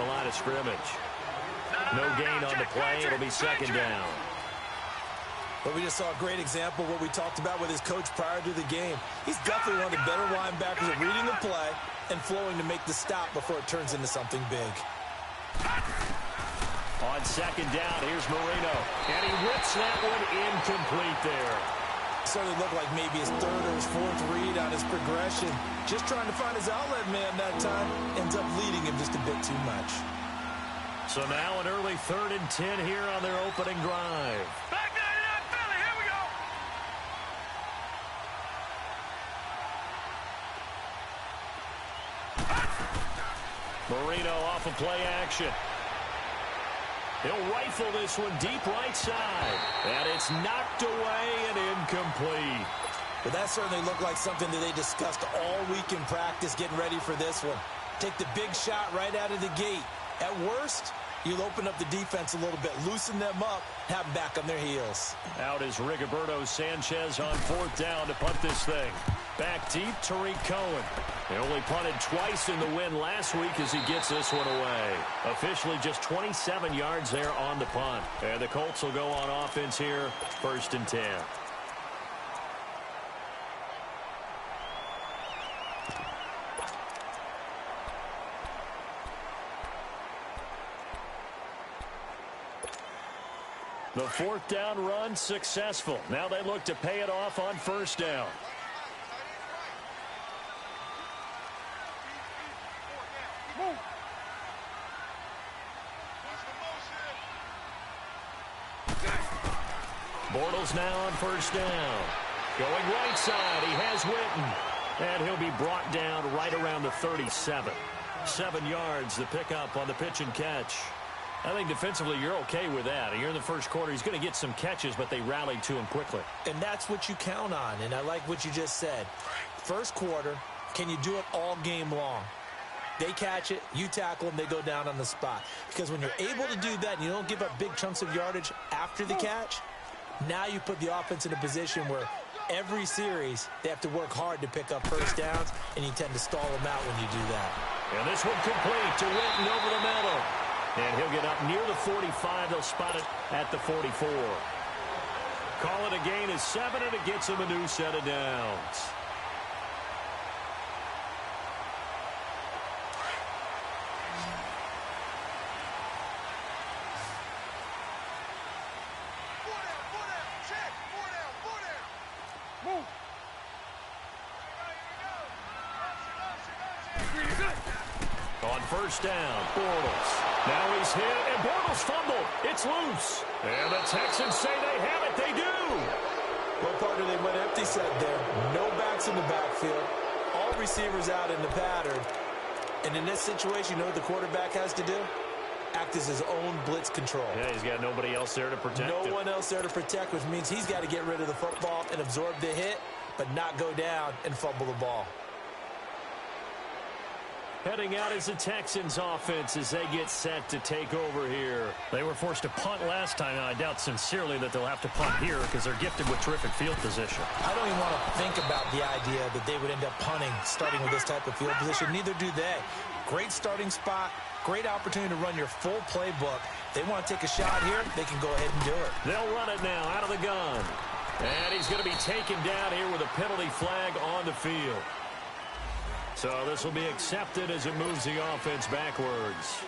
line of scrimmage. No gain on the play. It'll be second down. But we just saw a great example of what we talked about with his coach prior to the game. He's definitely one of the better linebackers at reading the play and flowing to make the stop before it turns into something big. On second down, here's Marino. And he whips that one incomplete there. Certainly looked like maybe his third or his fourth read on his progression. Just trying to find his outlet man that time. Ends up leading him just a bit too much. So now an early 3rd and 10 here on their opening drive. Back 99 Philly, here we go. Marino off of play action. He'll rifle this one deep right side. And it's knocked away and incomplete. But that certainly looked like something that they discussed all week in practice getting ready for this one. Take the big shot right out of the gate. At worst, you'll open up the defense a little bit, loosen them up, have them back on their heels. Out is Rigoberto Sanchez on 4th down to punt this thing. Back deep, Tariq Cohen. He only punted twice in the win last week as he gets this one away. Officially just 27 yards there on the punt. And the Colts will go on offense here, 1st and 10. The 4th down run successful. Now they look to pay it off on 1st down. Bortles now on 1st down. Going right side, he has Witten. And he'll be brought down right around the 37. 7 yards, the pickup on the pitch and catch. I think defensively you're okay with that. Here in the first quarter, he's going to get some catches, but they rallied to him quickly. And that's what you count on, and I like what you just said. First quarter, can you do it all game long? They catch it, you tackle them, they go down on the spot. Because when you're able to do that and you don't give up big chunks of yardage after the catch, now you put the offense in a position where every series they have to work hard to pick up first downs, and you tend to stall them out when you do that. And this one complete to Witten over the middle. And he'll get up near the 45. They'll spot it at the 44. Call it a gain of 7, and it gets him a new set of downs. On 1st down, Bortles. Now he's hit, and Bortles fumbled. It's loose. And the Texans say they have it. They do. Well, partner, they went empty set there. No backs in the backfield. All receivers out in the pattern. And in this situation, you know what the quarterback has to do? Act as his own blitz control. Yeah, he's got nobody else there to protect him. No one else there to protect, which means he's got to get rid of the football and absorb the hit, but not go down and fumble the ball. Heading out is the Texans offense as they get set to take over here. They were forced to punt last time, and I doubt sincerely that they'll have to punt here because they're gifted with terrific field position. I don't even want to think about the idea that they would end up punting starting with this type of field position. Neither do they. Great starting spot, great opportunity to run your full playbook. They want to take a shot here, they can go ahead and do it. They'll run it now out of the gun. And he's going to be taken down here with a penalty flag on the field. So this will be accepted as it moves the offense backwards.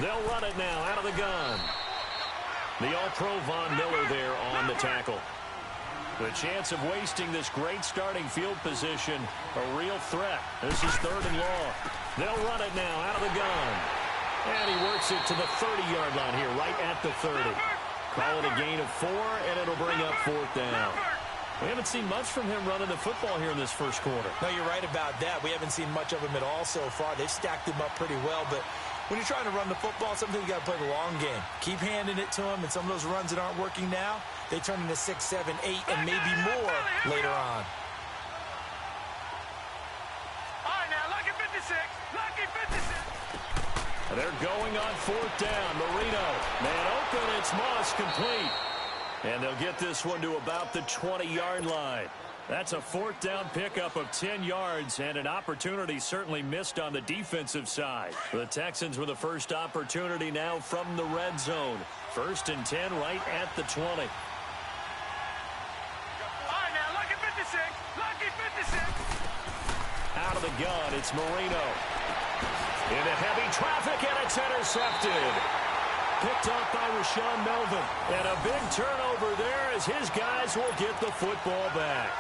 They'll run it now out of the gun. The All-Pro Von Miller there on the tackle. The chance of wasting this great starting field position, a real threat. This is 3rd and long. They'll run it now out of the gun. And he works it to the 30-yard line here, right at the 30. Call it a gain of 4, and it'll bring up 4th down. We haven't seen much from him running the football here in this first quarter. No, you're right about that. We haven't seen much of him at all so far. They've stacked him up pretty well, but when you're trying to run the football, sometimes you got to play the long game. Keep handing it to him, and some of those runs that aren't working now, they turn into 6, 7, 8, and maybe more later on. They're going on fourth down. Marino, man open, it's Moss, complete. And they'll get this one to about the 20-yard line. That's a fourth down pickup of 10 yards and an opportunity certainly missed on the defensive side. The Texans with the first opportunity now from the red zone. 1st and 10 right at the 20. All right, now, lucky 56. Lucky 56. Out of the gun, it's Marino. Into heavy traffic, and it's intercepted. Picked up by Rashaan Melvin. And a big turnover there as his guys will get the football back.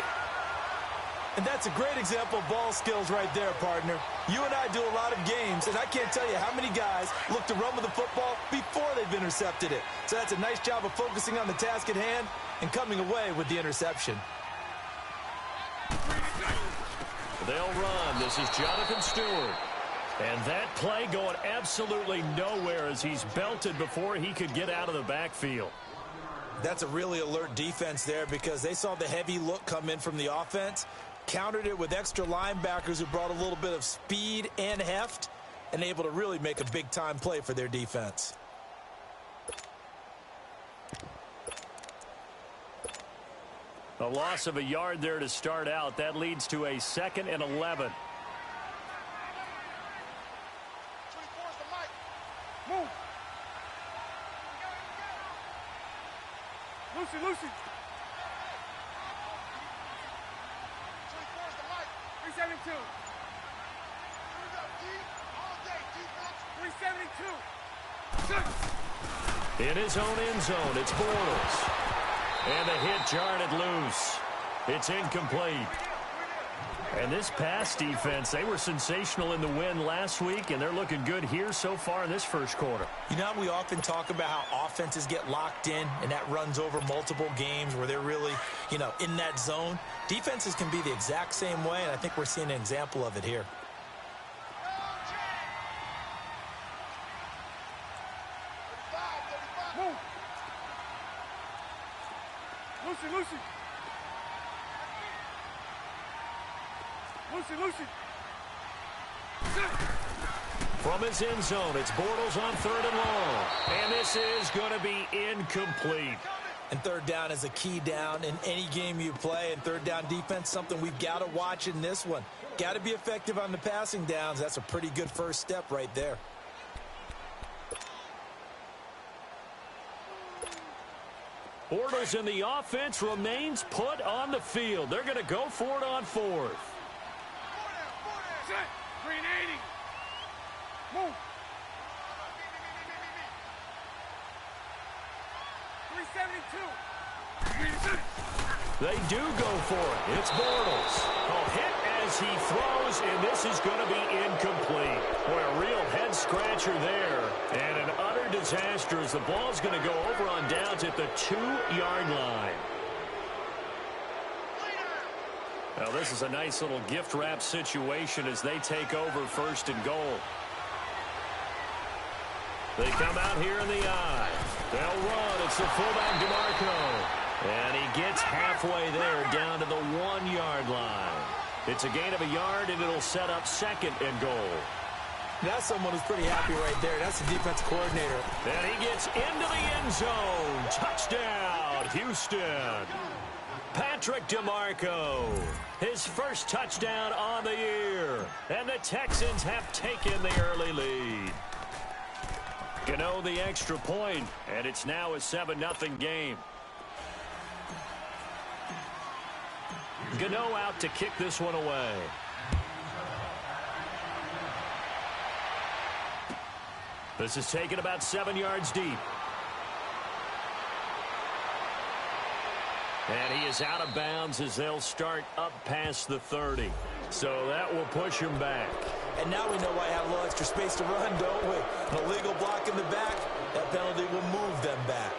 And that's a great example of ball skills right there, partner. You and I do a lot of games, and I can't tell you how many guys look to run with the football before they've intercepted it. So that's a nice job of focusing on the task at hand and coming away with the interception. They'll run. This is Jonathan Stewart. And that play going absolutely nowhere as he's belted before he could get out of the backfield. That's a really alert defense there because they saw the heavy look come in from the offense, countered it with extra linebackers who brought a little bit of speed and heft, and able to really make a big-time play for their defense. A loss of a yard there to start out. That leads to a 2nd and 11. Move. Lucy, Lucy. 372. 372. In his own end zone, it's Bortles. And the hit jarred loose. It's incomplete. And this pass defense, they were sensational in the win last week, and they're looking good here so far in this first quarter. You know, we often talk about how offenses get locked in, and that runs over multiple games where they're really, in that zone. Defenses can be the exact same way, and I think we're seeing an example of it here. Move. Lucy, Lucy. Lucy, Lucy. From his end zone, it's Bortles on 3rd and long. And this is going to be incomplete. And 3rd down is a key down in any game you play. And 3rd down defense, something we've got to watch in this one. Got to be effective on the passing downs. That's a pretty good first step right there. Bortles in the offense remains put on the field. They're going to go for it on 4th. Set. 380. Move. 372. They do go for it. It's Bortles. A hit as he throws, and this is going to be incomplete. Boy, a real head-scratcher there. And an utter disaster as the ball's going to go over on downs at the 2-yard line. Now, this is a nice little gift-wrap situation as they take over 1st and goal. They come out here in the eye. They'll run. It's the fullback, DeMarco. And he gets halfway there down to the 1-yard line. It's a gain of a yard, and it'll set up 2nd and goal. That's someone who's pretty happy right there. That's the defense coordinator. And he gets into the end zone. Touchdown, Houston. Patrick DeMarco, his first touchdown on the year. And the Texans have taken the early lead. Gano the extra point, and it's now a 7-0 game. Gano out to kick this one away. This is taken about 7 yards deep. And he is out of bounds as they'll start up past the 30. So that will push him back. And now we know why I have a little extra space to run, don't we? An illegal block in the back, that penalty will move them back.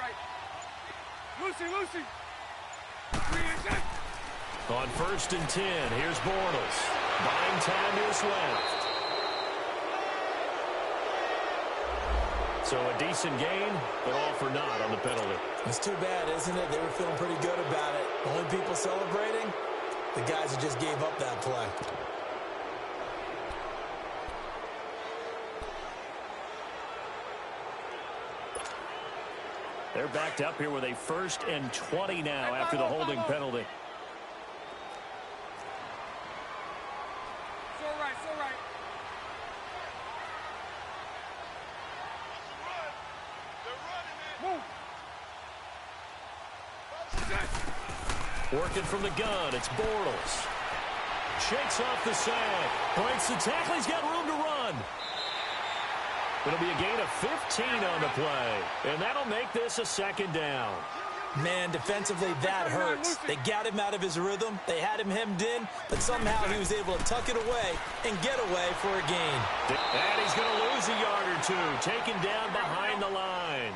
right. Lucy, Lucy. 3 and 10. On 1st and 10, here's Bortles. Buying time to his left. So a decent gain, but all for naught on the penalty. It's too bad, isn't it? They were feeling pretty good about it. Only people celebrating, the guys who just gave up that play. They're backed up here with a 1st and 20 now after the holding penalty. It's all right, it's all right. Move. Working from the gun, it's Bortles. Shakes off the sag. Breaks the tackle, he's got room to run. It'll be a gain of 15 on the play, and that'll make this a 2nd down. Man, defensively, that hurts. They got him out of his rhythm. They had him hemmed in, but somehow he was able to tuck it away and get away for a gain. And he's going to lose a yard or two, taken down behind the line.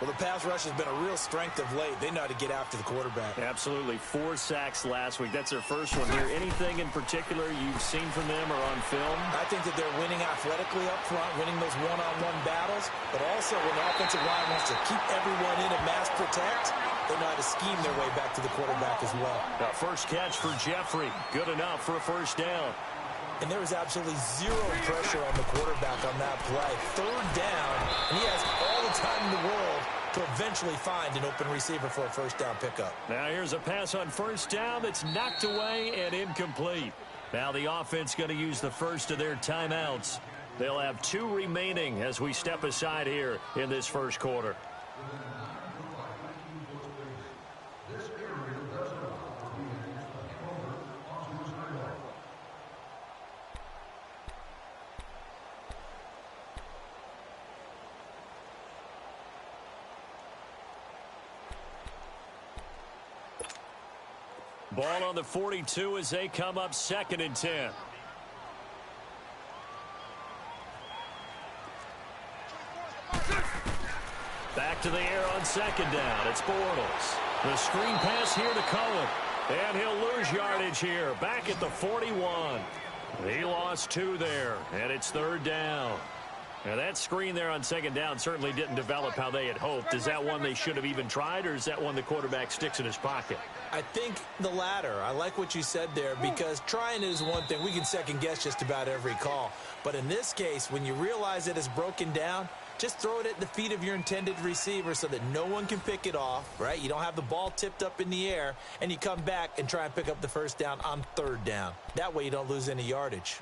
Well, the pass rush has been a real strength of late. They know how to get after the quarterback. Absolutely. 4 sacks last week. That's their first one here. Anything in particular you've seen from them or on film? I think that they're winning athletically up front, winning those one-on-one battles, but also when the offensive line wants to keep everyone in and mass protect, they know how to scheme their way back to the quarterback as well. First catch for Jeffrey. Good enough for a 1st down. And there was absolutely zero pressure on the quarterback on that play. 3rd down, and he has all the time in the world to eventually find an open receiver for a 1st down pickup. Now here's a pass on 1st down that's knocked away and incomplete. Now the offense going to use the first of their timeouts. They'll have 2 remaining as we step aside here in this 1st quarter. Ball on the 42 as they come up 2nd and 10. Back to the air on 2nd down. It's Bortles. The screen pass here to Cohen. And he'll lose yardage here. Back at the 41. He lost 2 there. And it's 3rd down. Now that screen there on 2nd down certainly didn't develop how they had hoped. Is that one they should have even tried, or is that one the quarterback sticks in his pocket? I think the latter. I like what you said there, because trying is one thing. We can second guess just about every call. But in this case, when you realize it is broken down, just throw it at the feet of your intended receiver so that no one can pick it off, right? You don't have the ball tipped up in the air, and you come back and try and pick up the 1st down on 3rd down. That way you don't lose any yardage.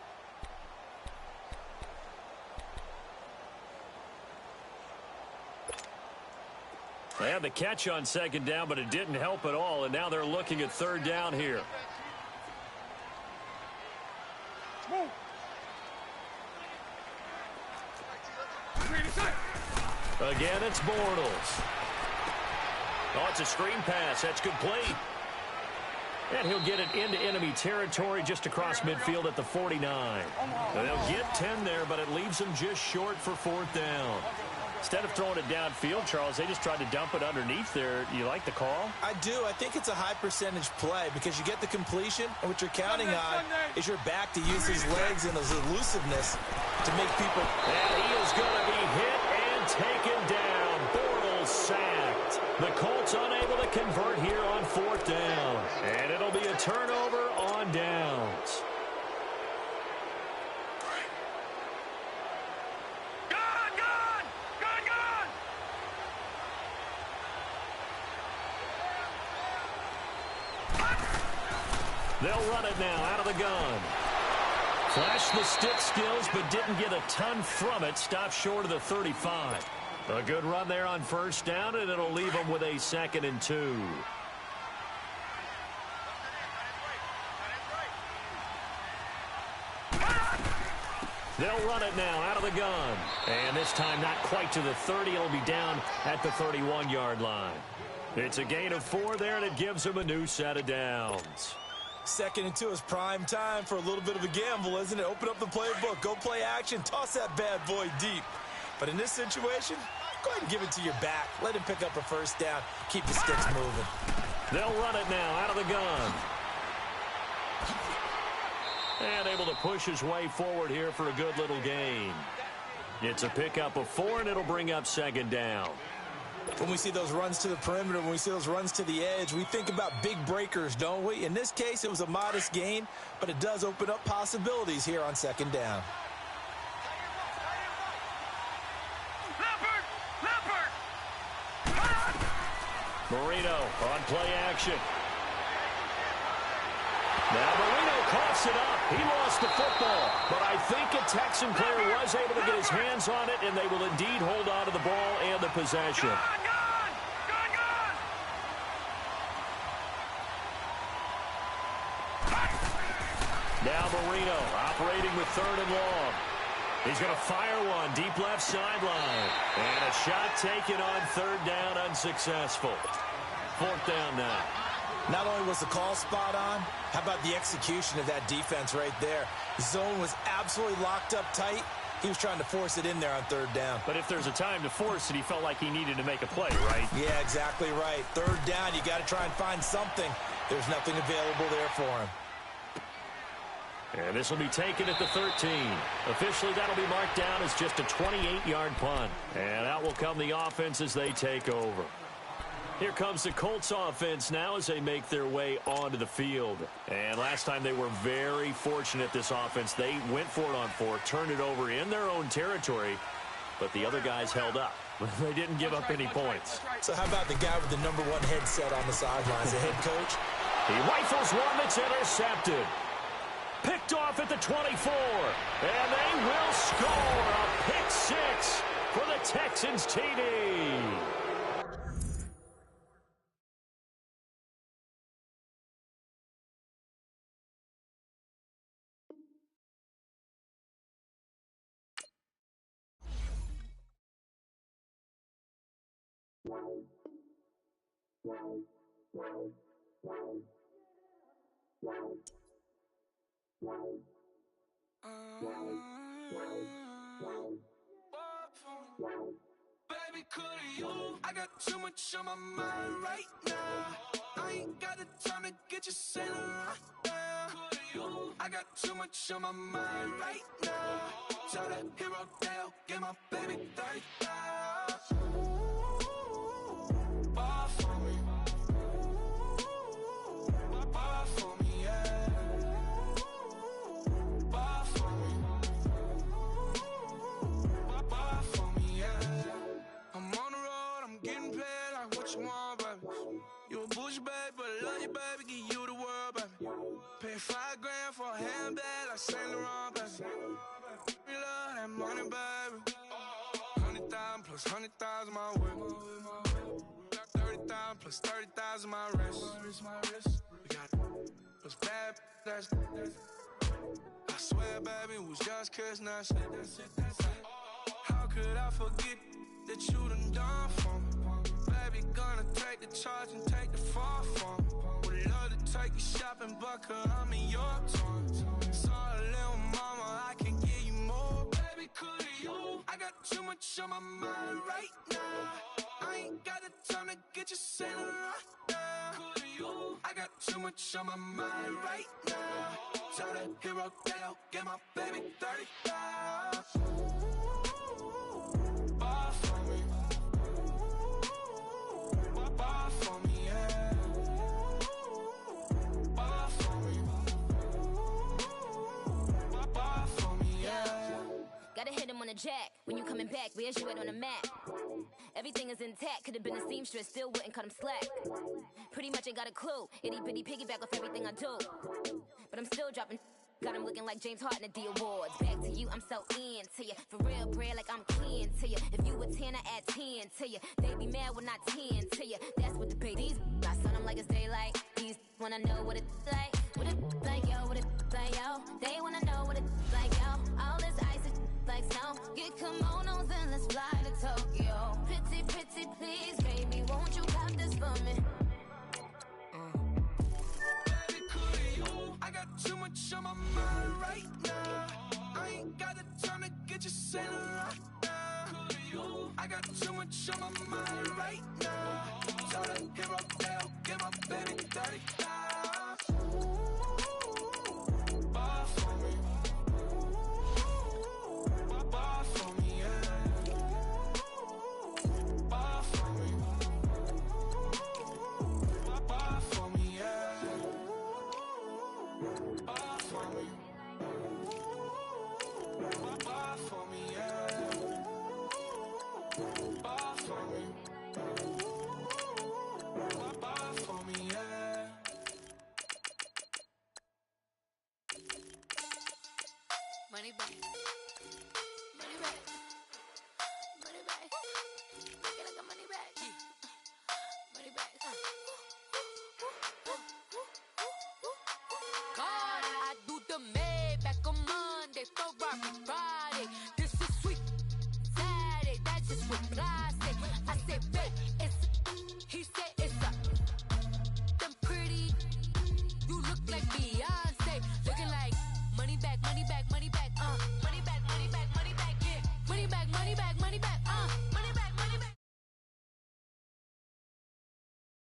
They had the catch on 2nd down, but it didn't help at all, and now they're looking at 3rd down here. Move. Again, it's Bortles. Oh, it's a screen pass. That's complete. And he'll get it into enemy territory just across midfield at the 49. And they'll get 10 there, but it leaves them just short for 4th down. Instead of throwing it downfield, Charles, they just tried to dump it underneath there. You like the call? I do. I think it's a high percentage play because you get the completion, and what you're counting on is your back to use his legs and his elusiveness to make people. And he is going to be hit and taken down. Bortles sacked. The Colts unable to convert here on 4th down. And it'll be a turnover on downs. They'll run it now out of the gun. Flashed the stick skills, but didn't get a ton from it. Stopped short of the 35. A good run there on 1st down, and it'll leave them with a 2nd and 2. They'll run it now out of the gun. And this time not quite to the 30. It'll be down at the 31-yard line. It's a gain of 4 there, and it gives them a new set of downs. 2nd and 2 is prime time for a little bit of a gamble, isn't it? Open up the playbook, go play action, toss that bad boy deep. But in this situation, Go ahead and give it to your back. Let him pick up a first down. Keep the sticks moving. They'll run it now out of the gun. And able to push his way forward here for a good little gain. It's a pickup of 4, and it'll bring up second down. When we see those runs to the perimeter, when we see those runs to the edge, we think about big breakers, don't we? In this case, it was a modest gain, but it does open up possibilities here on second down. Marino on play action. Now Marino coughs it up. He lost the football. But I think a Texan player was able to get his hands on it, and they will indeed hold on to the ball and the possession. Now Marino operating with 3rd and long. He's going to fire one deep left sideline. And a shot taken on 3rd down, unsuccessful. 4th down now. Not only was the call spot on, how about the execution of that defense right there? The zone was absolutely locked up tight. He was trying to force it in there on 3rd down. But if there's a time to force it, he felt like he needed to make a play, right? Yeah, exactly right. 3rd down, you got to try and find something. There's nothing available there for him. And this will be taken at the 13. Officially, that'll be marked down as just a 28-yard punt. And out will come the offense as they take over. Here comes the Colts offense now as they make their way onto the field. And last time they were very fortunate, this offense. They went for it on 4, turned it over in their own territory, but the other guys held up. They didn't give up any points. So how about the guy with the number 1 headset on the sidelines, the head coach? He rifles one that's intercepted. Picked off at the 24. And they will score a pick 6 for the Texans TD. Baby, could you? I got too much on my mind right now. I ain't got the time to get you sailing right now. Could you? I got too much on my mind right now. Tell the hero Dale, get my baby 30,000. Bar for me. Bar for me, yeah. Bar for me. Bar for me, yeah. I'm on the road, I'm getting paid like what you want, baby. You a bougie, baby, but I love you, baby. Give you the world, baby. Pay $5 grand for a handbag like Saint Laurent, baby. We love that money, baby. 100,000 plus 100,000 my way. Got 30,000 plus 30,000 my wrist. We got those bad, that's. I swear, baby, it was just kiss, now shit. How could I forget that you done for me? Baby, gonna take the charge and take the fall from me. Would love to take you shopping, but I'm in your toys. Sorry, little mama, I can give you more. Baby, could you? I got too much on my mind right now. I ain't got the time to get you sailing right now. Could you? I got too much on my mind right now. Tell the hero Dale, get my baby 30,000. Bar for me. Bar for me, yeah. Bar for me. Bar for me, yeah. Gotta hit him on the jack. When you coming back, where's you at on the map? Everything is intact. Could've been a seamstress, still wouldn't cut him slack. Pretty much ain't got a clue. Itty bitty piggyback off everything I do. But I'm still dropping. Got him looking like James Harden at the awards. Back to you, I'm so into you. For real, bread, like I'm kin to you. If you a 10, I add 10 to you. They be mad when I 10 to you. That's what the big these. I son them like it's daylight. These wanna know what it's like. What it like, yo, what it like, yo. They wanna know what it like, yo. All this ice is like snow. Get kimonos and let's fly to Tokyo. Pretty, pretty, please, baby, won't you have this for me? I got too much on my mind right now. I ain't got the time to get you sailing right now. I got too much on my mind right now. So the hero Dale, give my baby 30,000. Ball for me. Ball for me, yeah. Ball for me. Ball for me, yeah. Ball for me. Ball for me, yeah. Ball for me. Ball for me, yeah. Money back. Money back. Money back. Get like a money back. Money back. God, I do the Maybach on Monday for Robbie Friday.